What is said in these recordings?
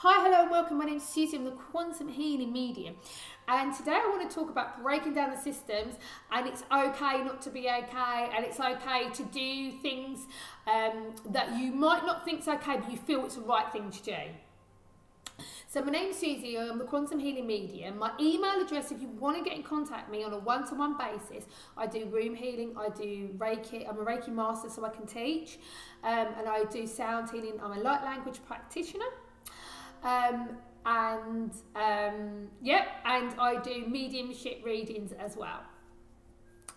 Hi, hello and welcome. My name's Susie. I'm the Quantum Healing Medium. And today I want to talk about breaking down the systems, and it's okay not to be okay, and it's okay to do things that you might not think is okay, but you feel it's the right thing to do. So my name's Susie, I'm the Quantum Healing Medium. My email address, if you want to get in contact with me on a one-to-one basis, I do room healing, I do Reiki, I'm a Reiki master so I can teach, and I do sound healing, I'm a light language practitioner. And I do mediumship readings as well.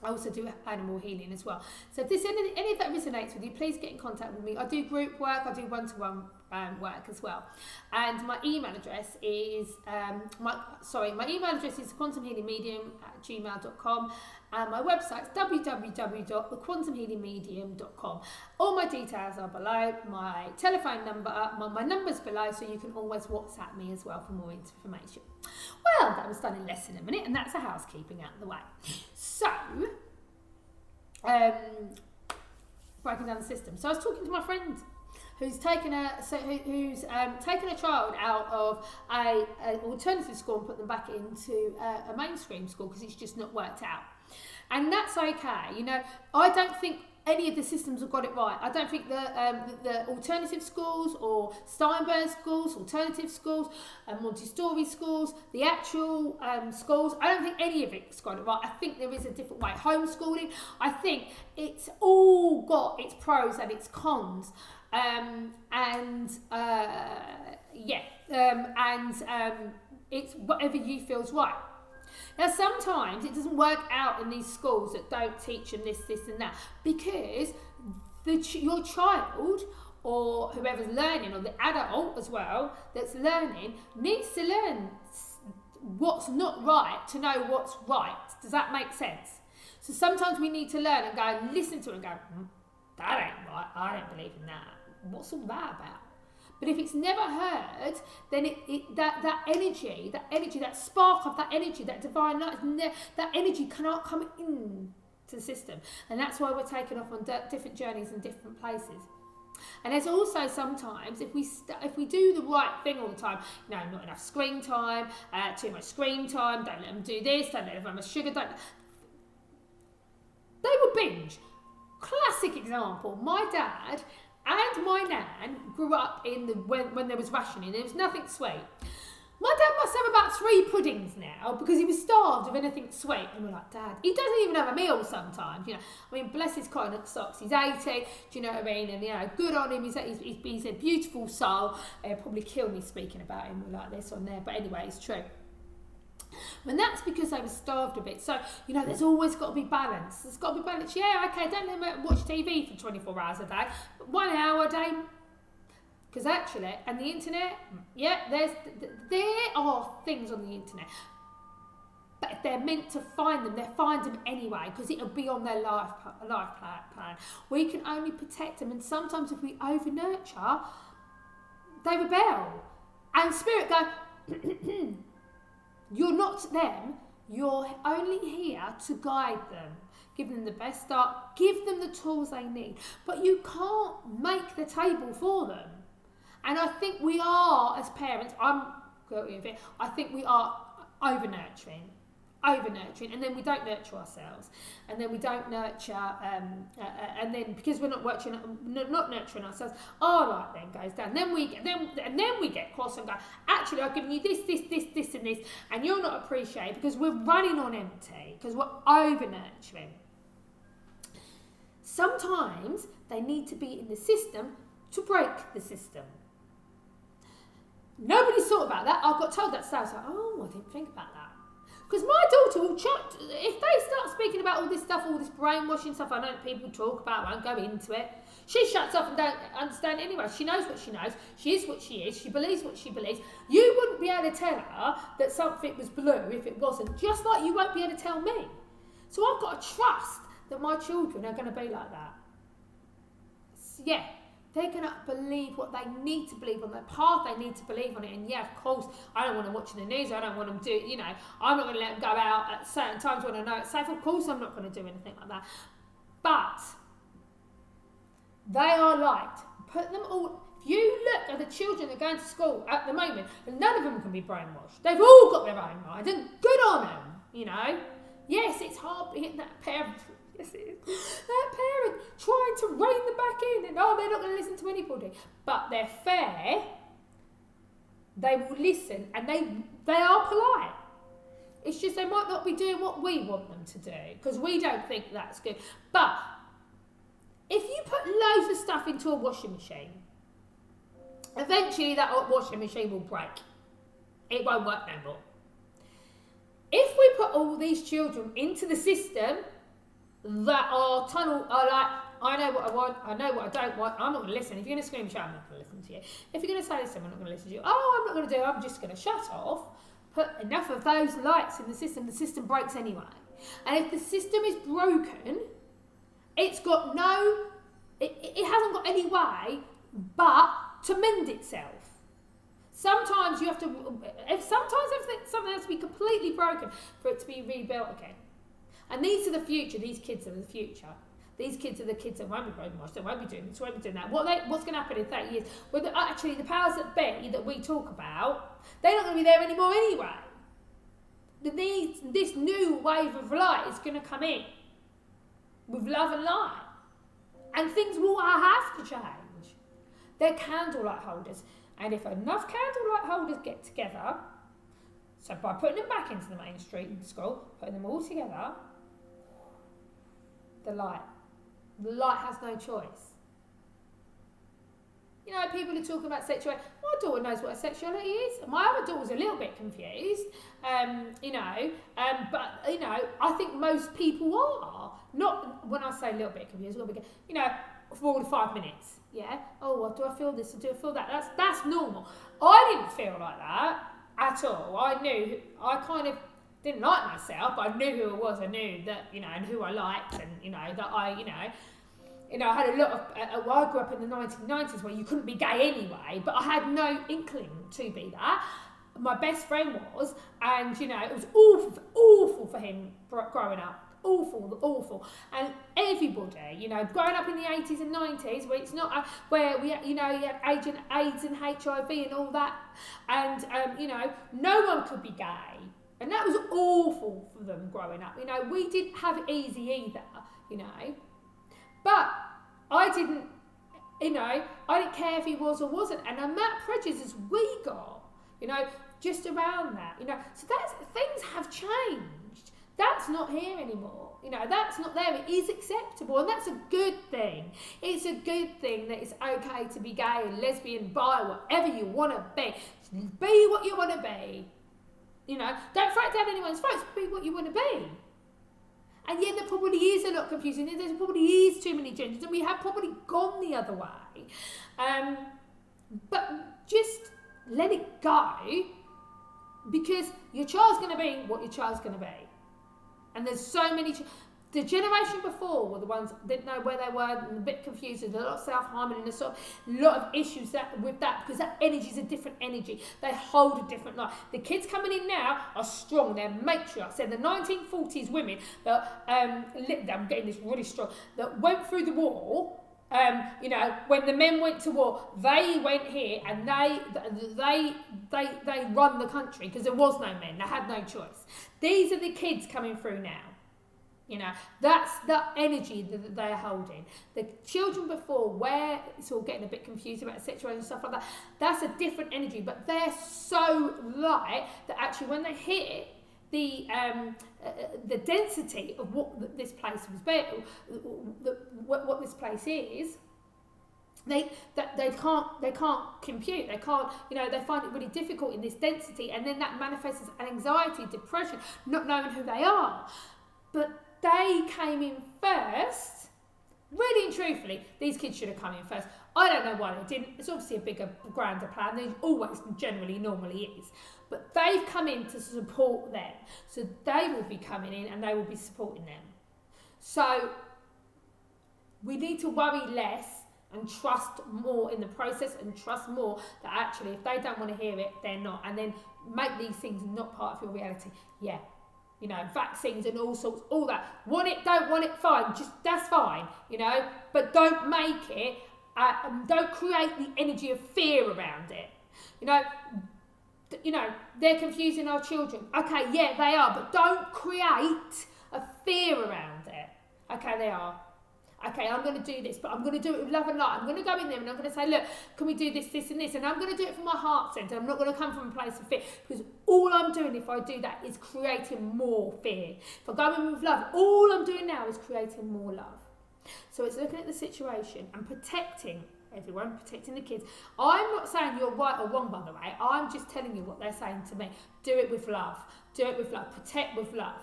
I also do animal healing as well. So if there's any of that resonates with you, please get in contact with me. I do group work, I do one-to-one work as well. And my email address is quantumhealingmedium@gmail.com, and my website's www.thequantumhealingmedium.com. All my details are below, my telephone number, my number's below, so you can always WhatsApp me as well for more information. Well, that was done in less than a minute, and that's the housekeeping out of the way. So, breaking down the system. So I was talking to my friend who's taken a child out of an alternative school and put them back into a mainstream school because it's just not worked out. And that's okay. You know, I don't think any of the systems have got it right. I don't think the alternative schools or Steinberg schools, alternative schools, Montessori schools, the actual schools, I don't think any of it's got it right. I think there is a different way. Homeschooling, I think it's all got its pros and its cons. It's whatever you feel's right. Now, sometimes it doesn't work out in these schools that don't teach them this, and that, because your child or whoever's learning, or the adult as well that's learning, needs to learn what's not right to know what's right. Does that make sense? So sometimes we need to learn and go and listen to it and go, that ain't right, I don't believe in that. What's all that about? But if it's never heard, then that energy, that spark of that energy, that divine light, that energy cannot come in to the system. And that's why we're taken off on different journeys in different places. And there's also sometimes, if we do the right thing all the time, you know, not enough screen time, too much screen time, don't let them do this, don't let them have much sugar, they will binge. Classic example, my dad and my nan grew up in when there was rationing. There was nothing sweet. My dad must have about 3 puddings now because he was starved of anything sweet. And we're like, Dad, he doesn't even have a meal sometimes. You know, I mean, bless his cotton socks. He's 80. Do you know what I mean? And you know, good on him. He's a beautiful soul. He'll probably kill me speaking about him like this on there. But anyway, it's true. And that's because they were starved a bit. So, you know, there's always got to be balance. There's got to be balance. Yeah, okay, don't let them watch TV for 24 hours a day, but 1 hour a day. Because actually, and the internet, yeah, there are things on the internet. But if they're meant to find them, they'll find them anyway, because it'll be on their life plan. We can only protect them, and sometimes if we over-nurture, they rebel. And spirit go, you're not them, you're only here to guide them. Give them the best start, give them the tools they need. But you can't make the table for them. And I think we are, as parents, I'm guilty of it, I think we are over-nurturing, and then we don't nurture ourselves, and then we don't nurture, and then because we're not nurturing ourselves, our light then goes down. Then we get cross and go, actually, I've given you this, and this, and you're not appreciated because we're running on empty, because we're over-nurturing. Sometimes they need to be in the system to break the system. Nobody's thought about that. I got told that today. I was like, oh, I didn't think about that. Because my daughter will if they start speaking about all this stuff, all this brainwashing stuff, I know people talk about, I won't go into it. She shuts off and don't understand it anyway. She knows what she knows. She is what she is. She believes what she believes. You wouldn't be able to tell her that something was blue if it wasn't, just like you won't be able to tell me. So I've got to trust that my children are going to be like that. Yeah. They're going to believe what they need to believe on the path they need to believe on it. And yeah, of course, I don't want them watching the news. I don't want them I'm not going to let them go out at certain times when I know it's safe. Of course, I'm not going to do anything like that. But they are liked. Put them all, If you look at the children that are going to school at the moment, and none of them can be brainwashed. They've all got their own mind, and good on them, you know. Yes, it's hard being that parent. Yes, it is. That parent trying to rein them back in, and they're not going to listen to anybody. But they're fair. They will listen, and they are polite. It's just they might not be doing what we want them to do, because we don't think that's good. But if you put loads of stuff into a washing machine, eventually that washing machine will break. It won't work no more. If we put all these children into the system that are like, I know what I want, I know what I don't want, I'm not going to listen. If you're going to scream and shout, I'm not going to listen to you. If you're going to say this, I'm not going to listen to you. I'm not going to do it, I'm just going to shut off. Put enough of those lights in the system breaks anyway. And if the system is broken, it's got it hasn't got any way but to mend itself. Sometimes you have to, something has to be completely broken for it to be rebuilt again. And these are the future, these kids are the future. These kids are the kids that won't be brainwashed, they won't be doing this, won't be doing that. What's going to happen in 30 years? Well, actually, the powers that be that we talk about, they're not going to be there anymore anyway. This new wave of light is going to come in with love and light. And things will have to change. They're candlelight holders. And if enough candlelight holders get together, so by putting them back into the main street in school, putting them all together, the light has no choice. You know, people are talking about sexuality. My daughter knows what sexuality is. My other daughter's a little bit confused, but, you know, I think most people are. Not, when I say a little bit confused, you know, for all 5 minutes. Yeah. Oh, well, do I feel this or do I feel that? That's normal. I didn't feel like that at all. I kind of didn't like myself, but I knew who I was. I knew that, you know, and who I liked, and, you know, that I had a lot of, I grew up in the 1990s where you couldn't be gay anyway, but I had no inkling to be that. My best friend was, and, you know, it was awful for him growing up. Awful. And everybody, you know, growing up in the 80s and 90s, where it's not, where we, you know, you had AIDS and HIV and all that, and, you know, no one could be gay. And that was awful for them growing up. You know, we didn't have it easy either, you know. But I didn't care if he was or wasn't. And the amount of prejudices we got, you know, just around that, you know. So things have changed. That's not here anymore. You know, that's not there. It is acceptable, and that's a good thing. It's a good thing that it's okay to be gay, lesbian, bi, whatever you want to be. Be what you want to be. You know, don't throw it down anyone's throats. Be what you want to be. And yet there probably is a lot confusing. There probably is too many genders, and we have probably gone the other way. But just let it go, because your child's going to be what your child's going to be. And there's so many. The generation before were the ones that didn't know where they were and a bit confused. There's a lot of self-harming and a lot of issues with that, because that energy is a different energy. They hold a different life. The kids coming in now are strong. They're matriarchs. They're the 1940s women that, I'm getting this really strong, that went through the war. You know, when the men went to war, they went here and they run the country, because there was no men. They had no choice. These are the kids coming through now. You know, that's the energy that they're holding. The children before, where it's all getting a bit confused about sexuality and stuff like that, that's a different energy, but they're so light that actually when they hit the density of what this place was built, what this place is, they can't compute. They can't, you know, they find it really difficult in this density, and then that manifests as anxiety, depression, not knowing who they are. But they came in first. Really and truthfully, these kids should have come in first. I don't know why they didn't. It's obviously a bigger, grander plan. There always, normally is. But they've come in to support them. So they will be coming in and they will be supporting them. So we need to worry less and trust more in the process, and trust more that actually if they don't want to hear it, they're not. And then make these things not part of your reality. Yeah. You know, vaccines and all sorts, all that. Want it, don't want it, fine. Just, that's fine, you know. But don't make it Don't create the energy of fear around it. You know, they're confusing our children. Okay, yeah, they are, but don't create a fear around it. Okay, they are. Okay, I'm going to do this, but I'm going to do it with love and light. I'm going to go in there and I'm going to say, look, can we do this, this and this? And I'm going to do it from my heart centre. I'm not going to come from a place of fear, because all I'm doing if I do that is creating more fear. If I go in with love, all I'm doing now is creating more love. So it's looking at the situation and protecting everyone, protecting the kids. I'm not saying you're right or wrong, by the way. I'm just telling you what they're saying to me. Do it with love. Do it with love. Protect with love.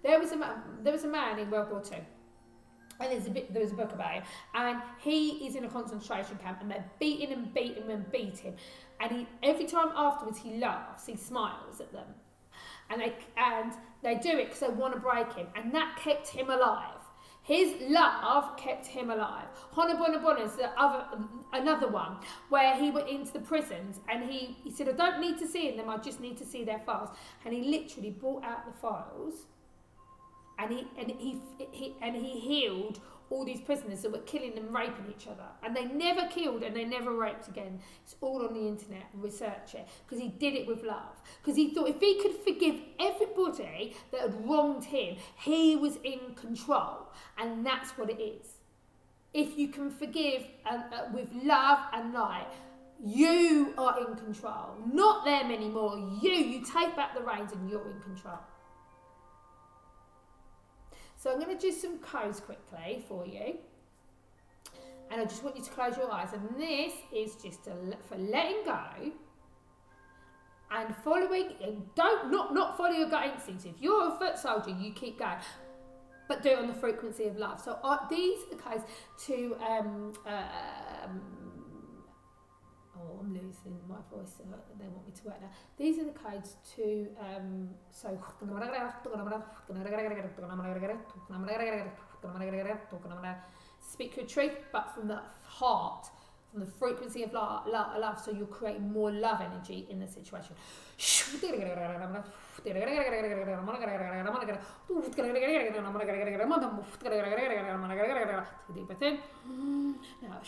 There was a man in World War II. And there was a book about him, and he is in a concentration camp, and they're beating him and beat him and beat him, and every time afterwards he laughs, he smiles at them, and they do it because they want to break him, and that kept him alive. His love kept him alive. Honabonabona is another one where he went into the prisons, and he said, I don't need to see them, I just need to see their files, and he literally brought out the files. And he healed all these prisoners that were killing and raping each other, and they never killed and they never raped again. It's all on the internet. Research it, because he did it with love. Because he thought if he could forgive everybody that had wronged him, he was in control, and that's what it is. If you can forgive with love and light, you are in control, not them anymore. You take back the reins and you're in control. So I'm going to do some codes quickly for you, and I just want you to close your eyes, and this is just for letting go and following, and not follow your gut instincts. If you're a foot soldier, you keep going, but do it on the frequency of love. So these are codes to I'm losing my voice, they want me to work now. These are the codes to, speak your truth, but from the heart, from the frequency of love, so you'll create more love energy in the situation. Deep breath in. Now,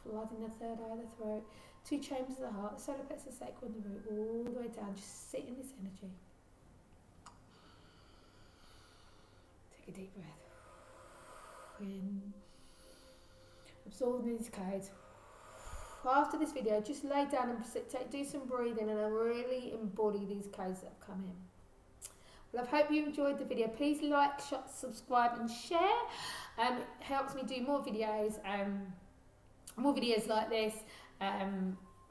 flooding the third eye of the throat, 2 chambers of the heart, the solar plexus, the sacral, and the root, all the way down. Just sit in this energy. Take a deep breath in, absorb these codes. After this video, just lay down and do some breathing, and really embody these codes that have come in. Well, I hope you enjoyed the video. Please like, subscribe and share. It helps me do more videos like this,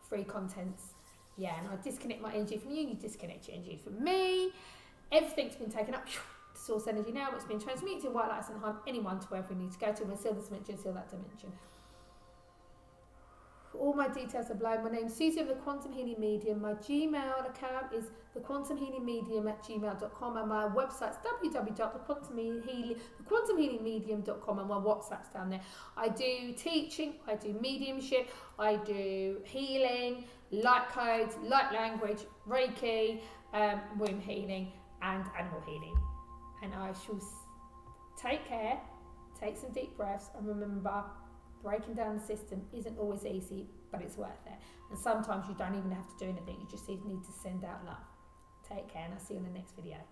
free contents. Yeah, and I disconnect my energy from you, you disconnect your energy from me. Everything's been taken up to source energy now, it's been transmuted to white lights and harm anyone to wherever we need to go to. We'll seal this dimension, seal that dimension. All my details are below. My name's Susie of the Quantum Healing Medium. My Gmail account is thequantumhealingmedium@gmail.com, and my website's www.thequantumhealingmedium.com, and my WhatsApp's down there. I do teaching, I do mediumship, I do healing, light codes, light language, reiki, womb healing and animal healing. And I shall take care, take some deep breaths, and remember, breaking down the system isn't always easy, but it's worth it. And sometimes you don't even have to do anything, you just need to send out love. Take care, and I'll see you in the next video.